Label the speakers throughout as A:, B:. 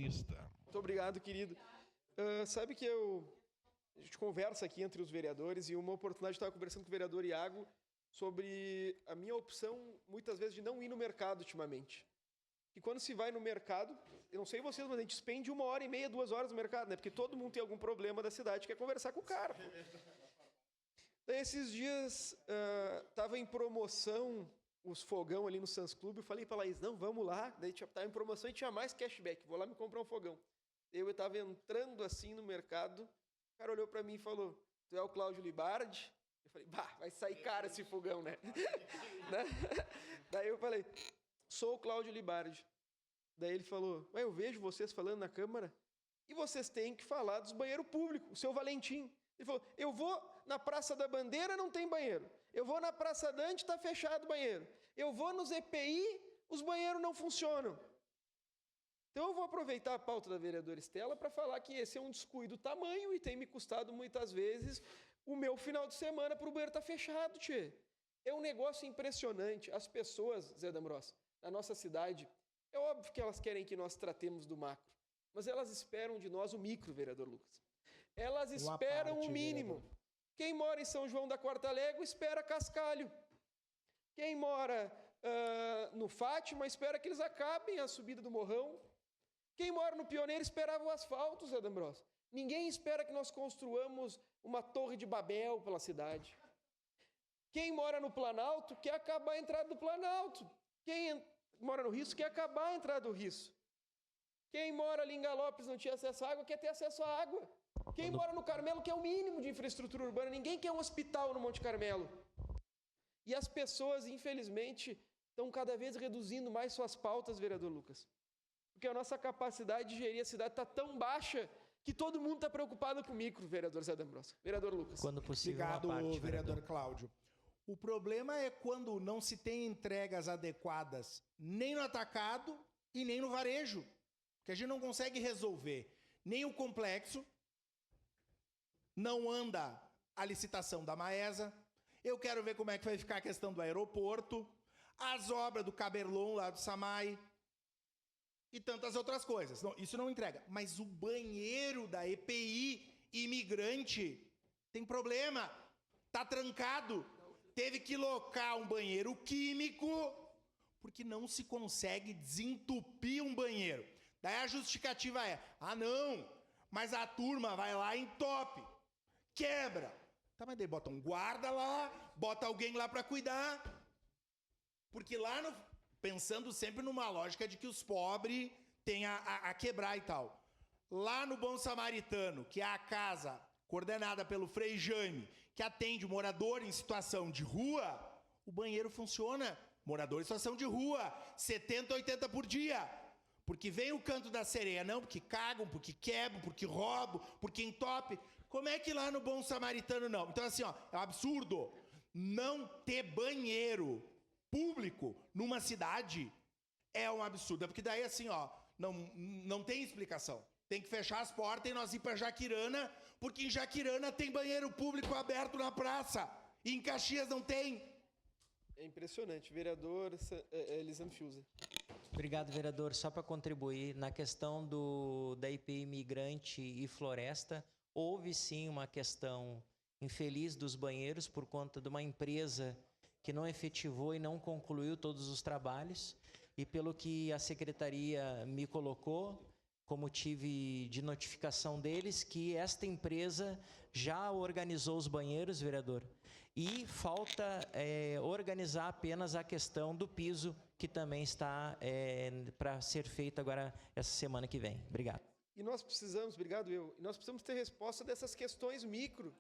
A: Paulista.
B: Muito obrigado, querido. Sabe que a gente conversa aqui entre os vereadores e uma oportunidade de estar conversando com o vereador Iago sobre a minha opção, muitas vezes, de não ir no mercado ultimamente. E quando se vai no mercado, eu não sei vocês, mas a gente expende 1h30, 2 horas no mercado, né? Porque todo mundo tem algum problema da cidade, quer conversar com o cara. Daí, esses dias, estava em promoção os fogão ali no Sans Clube, eu falei para a Laís, não, vamos lá. Daí estava em promoção e tinha mais cashback, vou lá me comprar um fogão. Eu estava entrando assim no mercado, o cara olhou para mim e falou, tu é o Cláudio Libardi? Eu falei, bah, vai sair caro esse fogão, né? Daí eu falei, sou o Cláudio Libardi. Daí ele falou, ué, eu vejo vocês falando na Câmara e vocês têm que falar dos banheiros públicos, o seu Valentim. Ele falou, eu vou na Praça da Bandeira, não tem banheiro. Eu vou na Praça Dante, está fechado o banheiro. Eu vou nos EPI, os banheiros não funcionam. Então eu vou aproveitar a pauta da vereadora Estela para falar que esse é um descuido tamanho e tem me custado muitas vezes o meu final de semana para o banheiro estar fechado, tchê. É um negócio impressionante. As pessoas, Zé D'Ambros, na nossa cidade, é óbvio que elas querem que nós tratemos do macro, mas elas esperam de nós o micro, vereador Lucas. Elas esperam o mínimo. Vereador. Quem mora em São João da Quarta Légua espera cascalho. Quem mora no Fátima espera que eles acabem a subida do morrão. Quem mora no Pioneiro esperava o asfalto, Zé D'Ambros. Ninguém espera que nós construamos uma torre de Babel pela cidade. Quem mora no Planalto quer acabar a entrada do Planalto. Quem mora no Risso quer acabar a entrada do Risso. Quem mora ali em Galópolis não tinha acesso à água quer ter acesso à água. Quem mora no Carmelo quer o mínimo de infraestrutura urbana. Ninguém quer um hospital no Monte Carmelo. E as pessoas, infelizmente, estão cada vez reduzindo mais suas pautas, vereador Lucas. Porque a nossa capacidade de gerir a cidade está tão baixa que todo mundo está preocupado com o micro, vereador Zé D'Ambros. Vereador Lucas.
C: Quando possível,
D: obrigado,
C: uma parte,
D: vereador Cláudio. O problema é quando não se tem entregas adequadas nem no atacado e nem no varejo. Porque a gente não consegue resolver nem o complexo, não anda a licitação da Maesa. Eu quero ver como é que vai ficar a questão do aeroporto, as obras do Caberlon lá do Samai e tantas outras coisas. Não, isso não entrega. Mas o banheiro da EPI imigrante tem problema. Tá trancado. Teve que locar um banheiro químico porque não se consegue desentupir um banheiro. Daí a justificativa é, não, mas a turma vai lá e entope. Quebra. Tá, mas daí bota um guarda lá, bota alguém lá para cuidar. Porque lá, pensando sempre numa lógica de que os pobres têm a quebrar e tal. Lá no Bom Samaritano, que é a casa coordenada pelo Frei Jaime, que atende morador em situação de rua, o banheiro funciona. Morador em situação de rua, 70, 80 por dia. Porque vem o canto da sereia, não, porque cagam, porque quebram, porque roubam, porque entopem. Como é que lá no Bom Samaritano não? Então assim, ó, é um absurdo não ter banheiro público numa cidade. É um absurdo, porque daí assim, ó, não tem explicação. Tem que fechar as portas e nós ir para Jaquirana, porque em Jaquirana tem banheiro público aberto na praça. E em Caxias não tem.
B: É impressionante. Vereador Elisandro Fiuza.
C: Obrigado, vereador. Só para contribuir, na questão da IPI Migrante e Floresta, houve sim uma questão infeliz dos banheiros por conta de uma empresa que não efetivou e não concluiu todos os trabalhos. E pelo que a secretaria me colocou, como tive de notificação deles, que esta empresa já organizou os banheiros, vereador, e falta organizar apenas a questão do piso, que também está para ser feito agora essa semana que vem. Obrigado.
B: E nós precisamos, nós precisamos ter resposta dessas questões micro,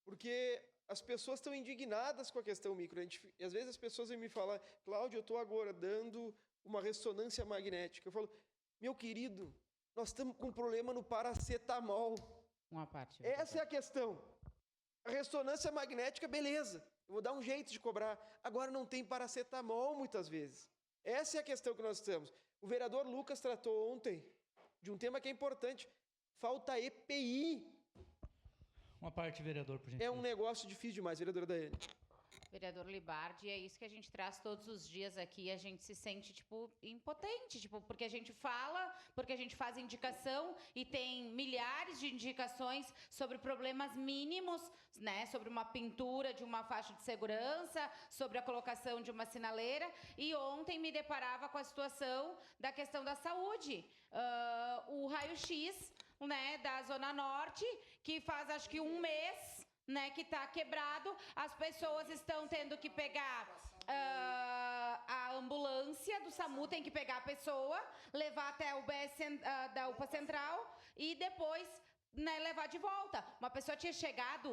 B: porque as pessoas estão indignadas com a questão micro. E às vezes as pessoas vêm me falar, Cláudio, eu estou agora dando uma ressonância magnética. Eu falo, meu querido, nós estamos com um problema no paracetamol.
E: Uma parte.
B: Essa é a questão. A ressonância magnética, beleza. Eu vou dar um jeito de cobrar. Agora não tem paracetamol muitas vezes. Essa é a questão que nós temos. O vereador Lucas tratou ontem de um tema que é importante. Falta EPI.
F: Uma parte, vereador, por gentileza.
B: É um negócio difícil demais, vereadora Daiane.
A: Vereador Libardi, é isso que a gente traz todos os dias aqui, a gente se sente, tipo, impotente, tipo, porque a gente fala, porque a gente faz indicação e tem milhares de indicações sobre problemas mínimos, né, sobre uma pintura de uma faixa de segurança, sobre a colocação de uma sinaleira, e ontem me deparava com a situação da questão da saúde. O raio-x, né, da Zona Norte, que faz acho que um mês, né, que está quebrado, as pessoas estão tendo que pegar a ambulância do SAMU, tem que pegar a pessoa, levar até o UBS da UPA Central e depois, né, levar de volta. Uma pessoa tinha chegado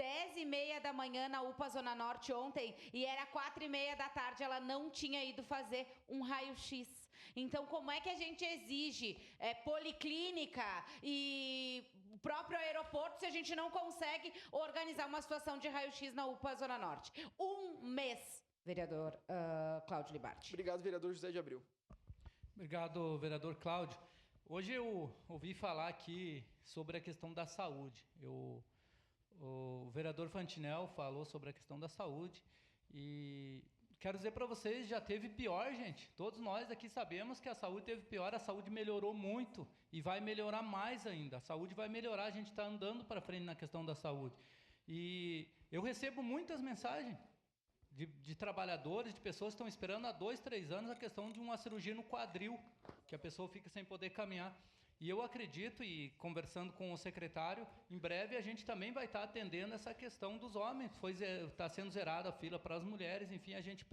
A: 10h30 da manhã na UPA Zona Norte ontem e era 4h30 da tarde, ela não tinha ido fazer um raio-x. Então, como é que a gente exige policlínica e o próprio aeroporto se a gente não consegue organizar uma situação de raio-x na UPA Zona Norte? Um mês, vereador Cláudio Libardi.
B: Obrigado, vereador José de Abreu.
E: Obrigado, vereador Cláudio. Hoje eu ouvi falar aqui sobre a questão da saúde. O vereador Fantinel falou sobre a questão da saúde e quero dizer para vocês, já teve pior, gente. Todos nós aqui sabemos que a saúde teve pior, a saúde melhorou muito e vai melhorar mais ainda. A saúde vai melhorar, a gente está andando para frente na questão da saúde. E eu recebo muitas mensagens de trabalhadores, de pessoas que estão esperando há 2, 3 anos a questão de uma cirurgia no quadril, que a pessoa fica sem poder caminhar. E eu acredito, e conversando com o secretário, em breve a gente também vai estar atendendo essa questão dos homens, pois está sendo zerada a fila para as mulheres, enfim, a gente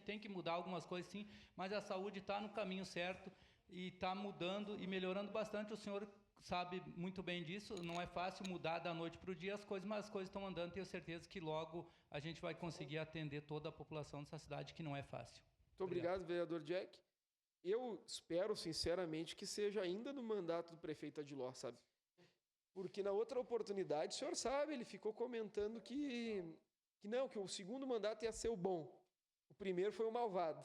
E: tem que mudar algumas coisas sim, mas a saúde está no caminho certo e está mudando e melhorando bastante. O senhor sabe muito bem disso, não é fácil mudar da noite para o dia as coisas, mas as coisas estão andando, tenho certeza que logo a gente vai conseguir atender toda a população dessa cidade, que não é fácil.
B: Muito obrigado, vereador Jack. Eu espero, sinceramente, que seja ainda no mandato do prefeito Adiló, sabe? Porque na outra oportunidade, o senhor sabe, ele ficou comentando que o segundo mandato ia ser o bom. O primeiro foi o malvado.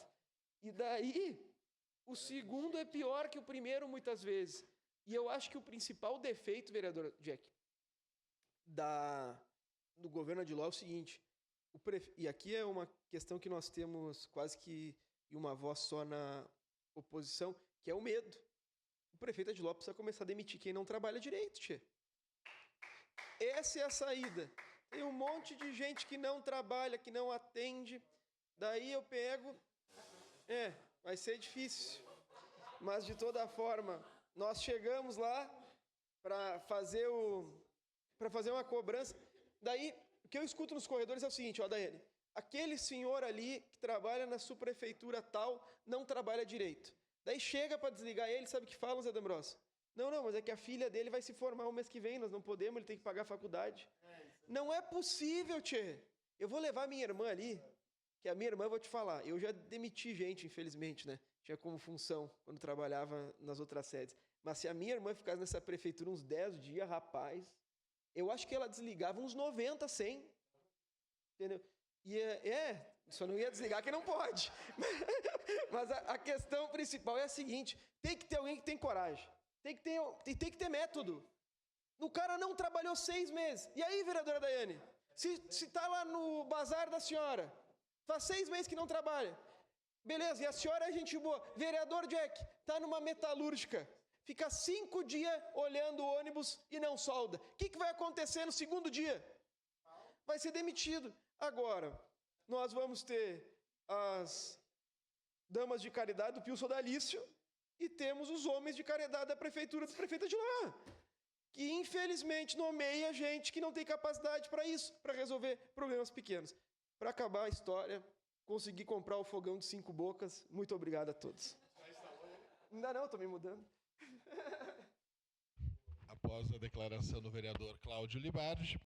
B: E daí, o segundo é pior que o primeiro, muitas vezes. E eu acho que o principal defeito, vereador Jack, do governo Adiló é o seguinte, e aqui é uma questão que nós temos quase que uma voz só na oposição, que é o medo. O prefeito Adiló precisa começar a demitir quem não trabalha direito, tchê. Essa é a saída. Tem um monte de gente que não trabalha, que não atende. Daí eu pego... vai ser difícil. Mas, de toda forma, nós chegamos lá para fazer uma cobrança. Daí, o que eu escuto nos corredores é o seguinte, ó, Daiane, aquele senhor ali que trabalha na subprefeitura tal não trabalha direito. Daí chega para desligar ele, sabe o que falam, Zé D'Ambrosio? Não, mas é que a filha dele vai se formar o mês que vem, nós não podemos, ele tem que pagar a faculdade. Não é possível, tchê. Eu vou levar minha irmã ali, que a minha irmã, eu vou te falar, eu já demiti gente, infelizmente, né? Tinha como função, quando trabalhava nas outras sedes. Mas se a minha irmã ficasse nessa prefeitura uns 10 dias, rapaz, eu acho que ela desligava uns 90, 100. Entendeu? E só não ia desligar que não pode. Mas a questão principal é a seguinte, tem que ter alguém que tem coragem. Tem que ter método. O cara não trabalhou 6 meses. E aí, vereadora Daiane? Se tá lá no bazar da senhora, faz 6 meses que não trabalha. Beleza, e a senhora é gente boa. Vereador Jack, tá numa metalúrgica. Fica 5 dias olhando o ônibus e não solda. O que vai acontecer no segundo dia? Vai ser demitido. Agora, nós vamos ter as damas de caridade do Pio Sodalício e temos os homens de caridade da prefeitura do prefeito de lá, que infelizmente nomeia gente que não tem capacidade para isso, para resolver problemas pequenos. Para acabar a história, consegui comprar o fogão de 5 bocas. Muito obrigado a todos. Ainda não, estou me mudando.
F: Após a declaração do vereador Cláudio Libardi,